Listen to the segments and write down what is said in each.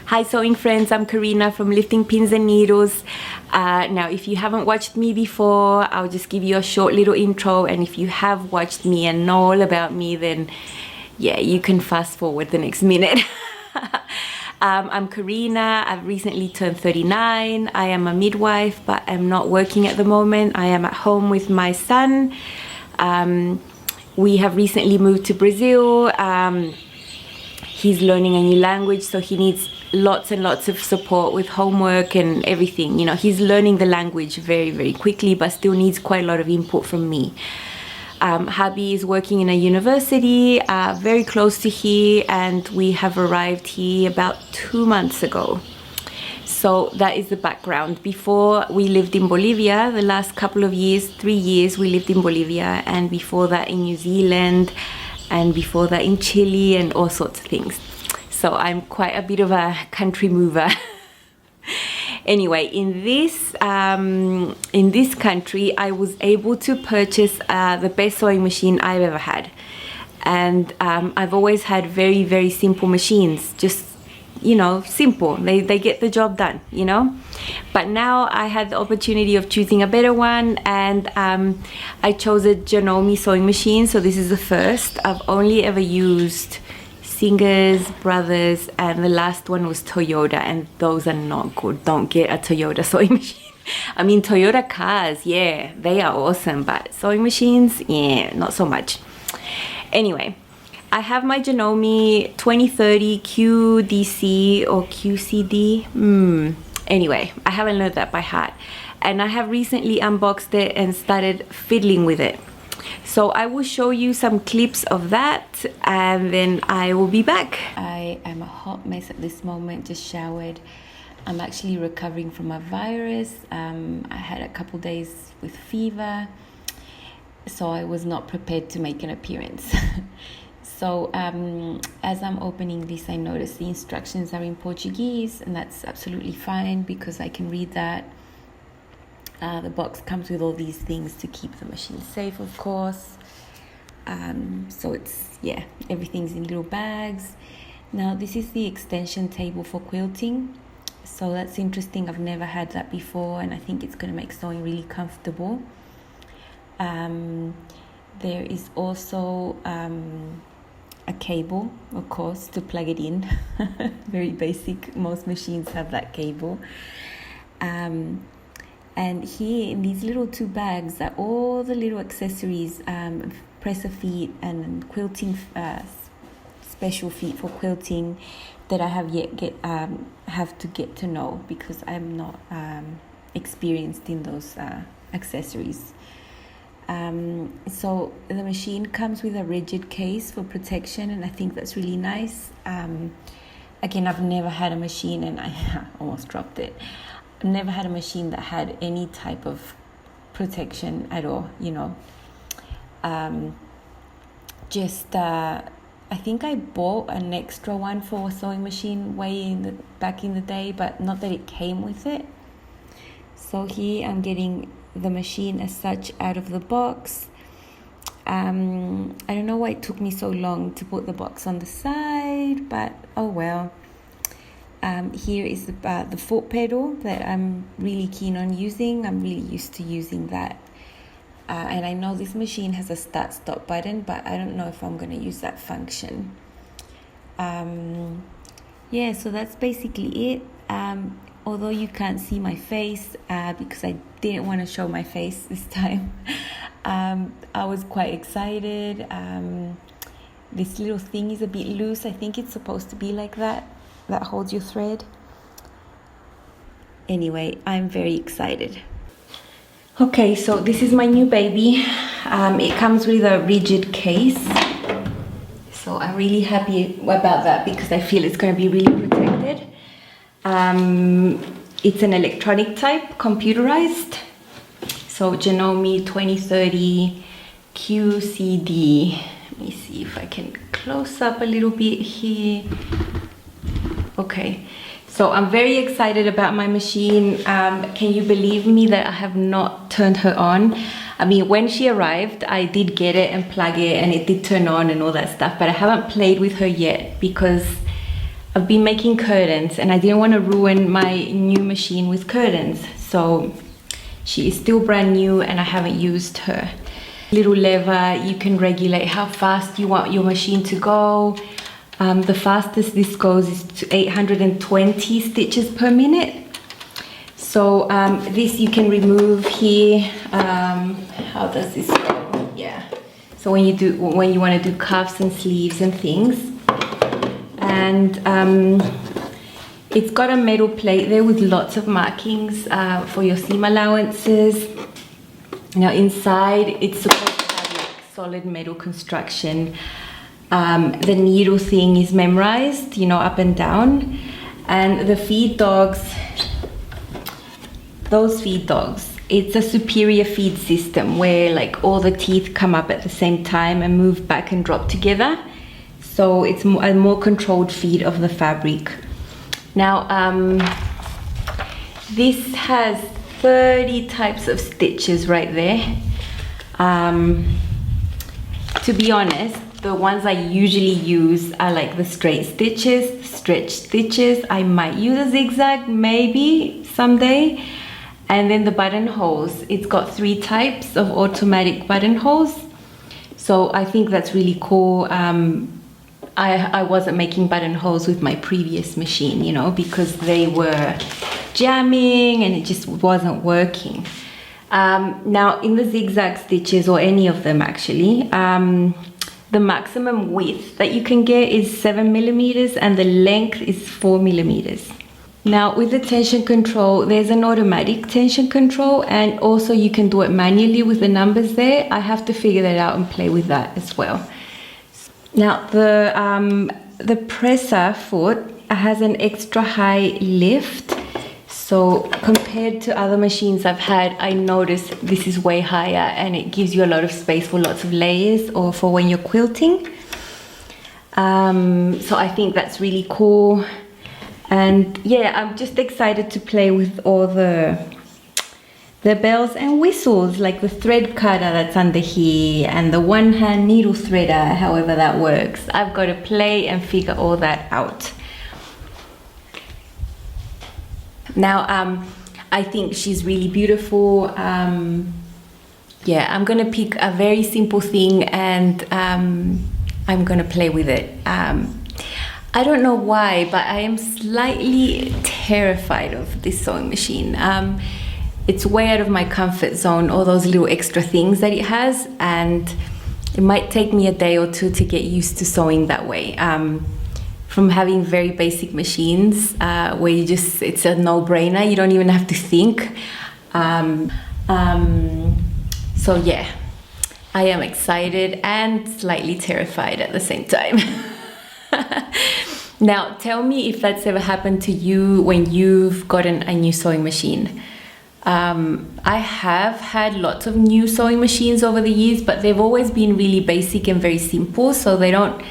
Hi sewing friends, I'm Karina from Lifting Pins and Needles. Now if you haven't watched me before, I'll just give you a short little intro, and if you have watched me and know all about me, then yeah, you can fast forward the next minute. I'm Karina. I've recently turned 39. I am a midwife, but I'm not working at the moment. I am at home with my son. We have recently moved to Brazil. He's learning a new language, so he needs lots and lots of support with homework and everything. You know, he's learning the language very, very quickly, but still needs quite a lot of input from me. Hubby is working in a university very close to here, and we have arrived here about 2 months ago. So that is the background. Before, we lived in Bolivia. The last couple of years, 3 years, we lived in Bolivia, and before that in New Zealand, and before that in Chile, and all sorts of things. So I'm quite a bit of a country mover. Anyway, in this country, I was able to purchase the best sewing machine I've ever had. And I've always had very, very simple machines, just, you know, simple. They get the job done, you know. But now I had the opportunity of choosing a better one, and I chose a Janome sewing machine. So this is the first. I've only ever used Singers, Brothers, and the last one was Toyota, and those are not good. Don't get a Toyota sewing machine. I mean, Toyota cars, yeah, they are awesome, but sewing machines, yeah, not so much. Anyway, I have my Janome 2030 QDC or QCD. Anyway, I haven't learned that by heart, and I have recently unboxed it and started fiddling with it. So I will show you some clips of that, and then I will be back. I am a hot mess at this moment, just showered. I'm actually recovering from a virus. I had a couple days with fever, so I was not prepared to make an appearance. So as I'm opening this, I noticed the instructions are in Portuguese, and that's absolutely fine because I can read that. The box comes with all these things to keep the machine safe, of course. So it's, yeah, everything's in little bags. Now this is the extension table for quilting. So that's interesting. I've never had that before, and I think it's going to make sewing really comfortable. There is also a cable, of course, to plug it in. Very basic. Most machines have that cable. And here in these little 2 bags are all the little accessories, presser feet and quilting, special feet for quilting that I have to get to know, because I'm not experienced in those accessories. So the machine comes with a rigid case for protection, and I think that's really nice. Again, I've never had a machine, and I almost dropped it. I've never had a machine that had any type of protection at all, you know. I think I bought an extra one for a sewing machine back in the day, but not that it came with it. So here I'm getting the machine as such out of the box. I don't know why it took me so long to put the box on the side, but oh well. Here is the foot pedal that I'm really keen on using. I'm really used to using that. And I know this machine has a start-stop button, but I don't know if I'm going to use that function. Yeah, so that's basically it. Although you can't see my face, because I didn't want to show my face this time. I was quite excited. This little thing is a bit loose. I think it's supposed to be like that holds your thread. Anyway, I'm very excited. Okay, so this is my new baby. It comes with a rigid case. So I'm really happy about that because I feel it's going to be really protected. It's an electronic type, computerized. So Janome 2030 QCD. Let me see if I can close up a little bit here. Okay, so I'm very excited about my machine. Can you believe me that I have not turned her on? I mean, when she arrived, I did get it and plug it, and it did turn on and all that stuff, but I haven't played with her yet because I've been making curtains and I didn't want to ruin my new machine with curtains. So she is still brand new and I haven't used her. Little lever, you can regulate how fast you want your machine to go. The fastest this goes is to 820 stitches per minute. So this you can remove here. How does this go? Yeah. So when you want to do cuffs and sleeves and things. And it's got a metal plate there with lots of markings for your seam allowances. Now inside it's supposed to have like solid metal construction. The needle thing is memorized, you know, up and down. And the feed dogs, those feed dogs, it's a superior feed system where like all the teeth come up at the same time and move back and drop together. So it's a more controlled feed of the fabric. Now, this has 30 types of stitches right there. To be honest, the ones I usually use are like the straight stitches, stretch stitches. I might use a zigzag maybe someday. And then the buttonholes, it's got 3 types of automatic buttonholes. So I think that's really cool. I wasn't making buttonholes with my previous machine, you know, because they were jamming and it just wasn't working. Now in the zigzag stitches, or any of them actually, the maximum width that you can get is 7 millimeters and the length is 4 millimeters. Now with the tension control, there's an automatic tension control and also you can do it manually with the numbers there. I have to figure that out and play with that as well. Now the presser foot has an extra high lift. So compared to other machines I've had, I noticed this is way higher and it gives you a lot of space for lots of layers or for when you're quilting. So I think that's really cool. And yeah, I'm just excited to play with all the bells and whistles, like the thread cutter that's under here and the one-hand needle threader, however that works. I've got to play and figure all that out. Now, I think she's really beautiful. Yeah, I'm gonna pick a very simple thing and I'm gonna play with it. I don't know why, but I am slightly terrified of this sewing machine. It's way out of my comfort zone, all those little extra things that it has, and it might take me a day or two to get used to sewing that way. From having very basic machines where it's a no-brainer, you don't even have to think. So yeah, I am excited and slightly terrified at the same time. Now, tell me if that's ever happened to you when you've gotten a new sewing machine. I have had lots of new sewing machines over the years, but they've always been really basic and very simple, so they don't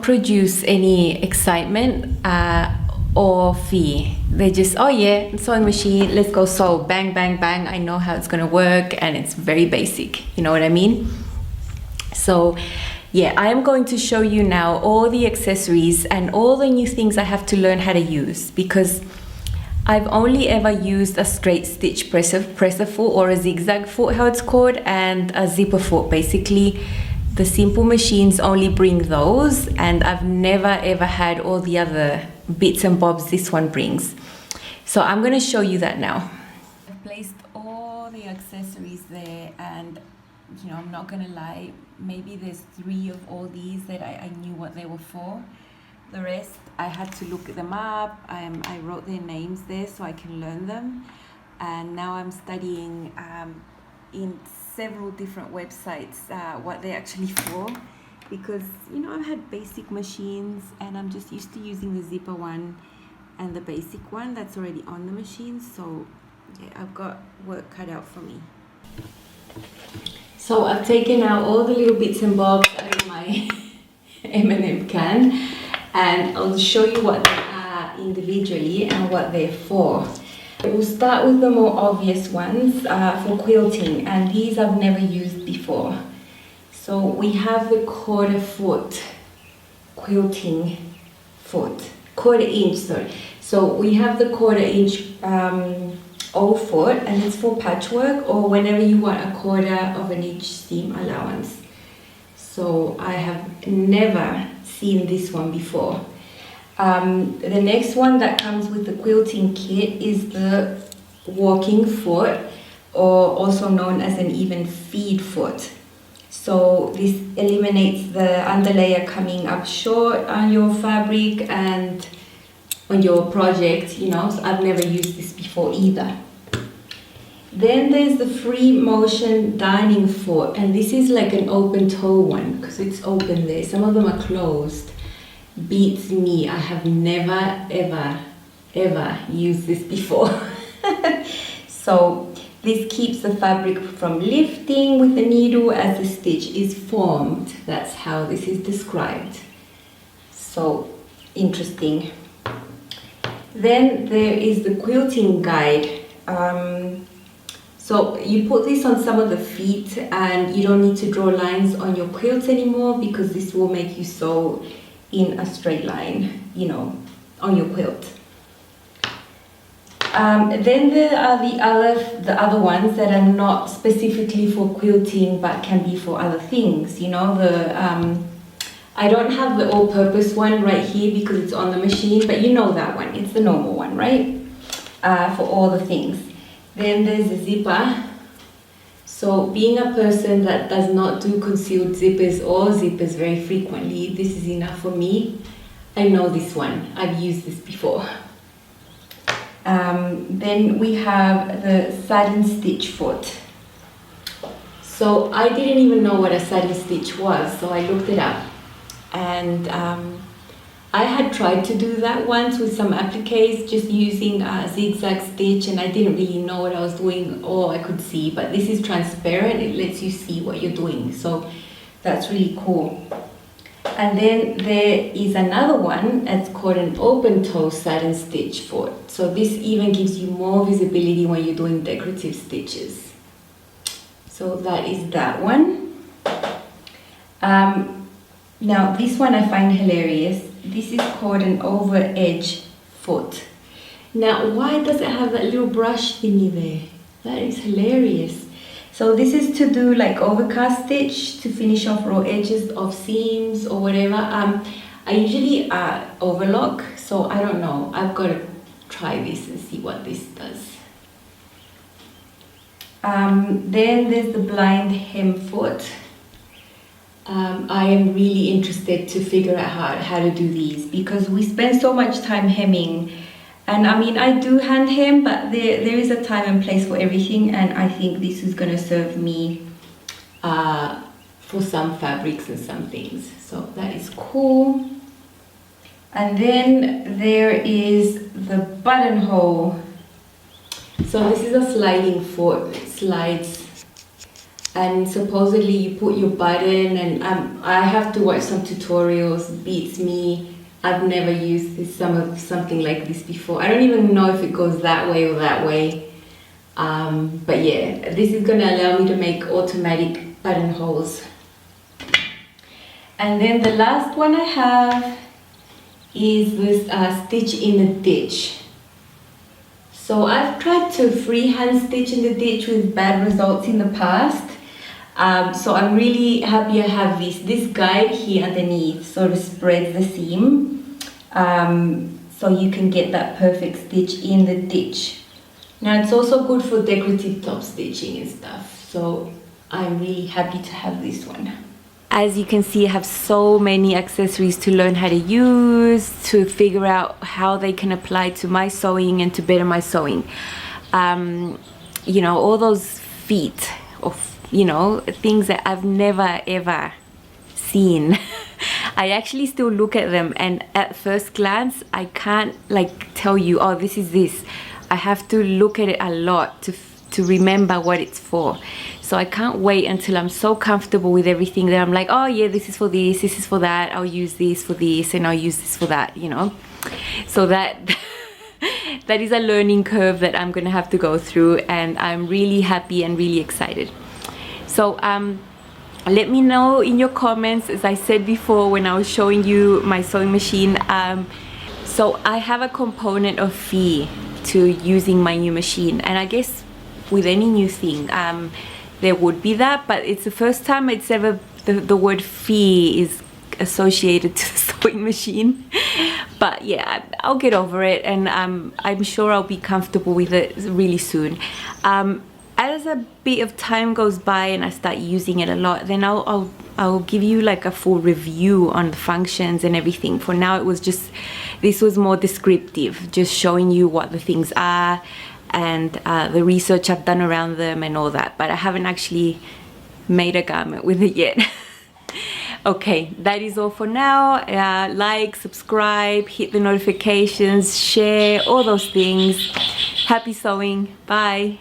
produce any excitement or fear. They just, oh yeah, sewing machine, let's go sew, bang, bang, bang. I know how it's gonna work and it's very basic, you know what I mean? So yeah, I am going to show you now all the accessories and all the new things I have to learn how to use, because I've only ever used a straight stitch presser foot, or a zigzag foot, how it's called, and a zipper foot. Basically, the simple machines only bring those, and I've never ever had all the other bits and bobs this one brings. So I'm going to show you that now. I've placed all the accessories there, and you know, I'm not going to lie, maybe there's 3 of all these that I knew what they were for. The rest, I had to look them up. I wrote their names there so I can learn them. And now I'm studying in several different websites what they're actually for. Because, you know, I've had basic machines and I'm just used to using the zipper one and the basic one that's already on the machine. So, yeah, I've got work cut out for me. So I've taken out all the little bits and bobs out of my M&M can. And I'll show you what they are individually and what they're for. We'll start with the more obvious ones for quilting, and these I've never used before. So we have the 1/4 foot quilting foot, quarter inch, sorry. So we have the quarter inch O foot, and it's for patchwork or whenever you want a quarter of an inch seam allowance. So I have never seen this one before. The next one that comes with the quilting kit is the walking foot, or also known as an even feed foot. So this eliminates the underlayer coming up short on your fabric and on your project, you know, so I've never used this before either. Then there's the free motion dining foot, and this is like an open toe one because it's open there. Some of them are closed. Beats me, I have never ever used this before. So this keeps the fabric from lifting with the needle as the stitch is formed. That's how this is described. So interesting. Then there is the quilting guide. So you put this on some of the feet and you don't need to draw lines on your quilt anymore because this will make you sew in a straight line, you know, on your quilt. Then there are the other ones that are not specifically for quilting but can be for other things. You know, I don't have the all-purpose one right here because it's on the machine, but you know that one. It's the normal one, right? For all the things. Then there's the zipper. So being a person that does not do concealed zippers or zippers very frequently, this is enough for me. I know this one. I've used this before. Then we have the satin stitch foot. So I didn't even know what a satin stitch was, so I looked it up. And I had tried to do that once with some appliques, just using a zigzag stitch, and I didn't really know what I was doing, or I could see, but this is transparent, it lets you see what you're doing, so that's really cool. And then there is another one that's called an open toe satin stitch foot. So this even gives you more visibility when you're doing decorative stitches. So that is that one. Now this one I find hilarious. This is called an over edge foot. Now why does it have that little brush thingy there? That is hilarious. So this is to do like overcast stitch to finish off raw edges of seams or whatever. I usually overlock, so I don't know. I've got to try this and see what this does. Then there's the blind hem foot. I am really interested to figure out how to do these because we spend so much time hemming. And I mean, I do hand hem, but there is a time and place for everything, and I think this is going to serve me for some fabrics and some things. So that is cool. And then there is the buttonhole. So this is a sliding foot. It slides, and supposedly you put your button, and I have to watch some tutorials. Beats me. I've never used something like this before. I don't even know if it goes that way or that way. But yeah, this is gonna allow me to make automatic buttonholes. And then the last one I have is this stitch in the ditch. So I've tried to freehand stitch in the ditch with bad results in the past. So I'm really happy I have this guide here underneath, sort of spreads the seam. So you can get that perfect stitch in the ditch. Now it's also good for decorative top stitching and stuff, so I'm really happy to have this one. As you can see, I have so many accessories to learn how to use, to figure out how they can apply to my sewing and to better my sewing. You know, all those feet of, you know, things that I've never ever seen. I actually still look at them, and at first glance I can't like tell you, oh, this is this. I have to look at it a lot to remember what it's for. So I can't wait until I'm so comfortable with everything that I'm like, oh yeah, this is for this is for that, I'll use this for this, and I'll use this for that, you know. So that that is a learning curve that I'm gonna have to go through, and I'm really happy and really excited. So let me know in your comments, as I said before when I was showing you my sewing machine, So I have a component of fear to using my new machine, and I guess with any new thing there would be that, but it's the first time it's ever the word fear is associated to the sewing machine. But yeah, I'll get over it, and I'm sure I'll be comfortable with it really soon. As a bit of time goes by and I start using it a lot, then I'll give you like a full review on the functions and everything. For now, this was more descriptive, just showing you what the things are and the research I've done around them and all that, but I haven't actually made a garment with it yet. Okay, that is all for now. Like, subscribe, hit the notifications, share, all those things. Happy sewing. Bye.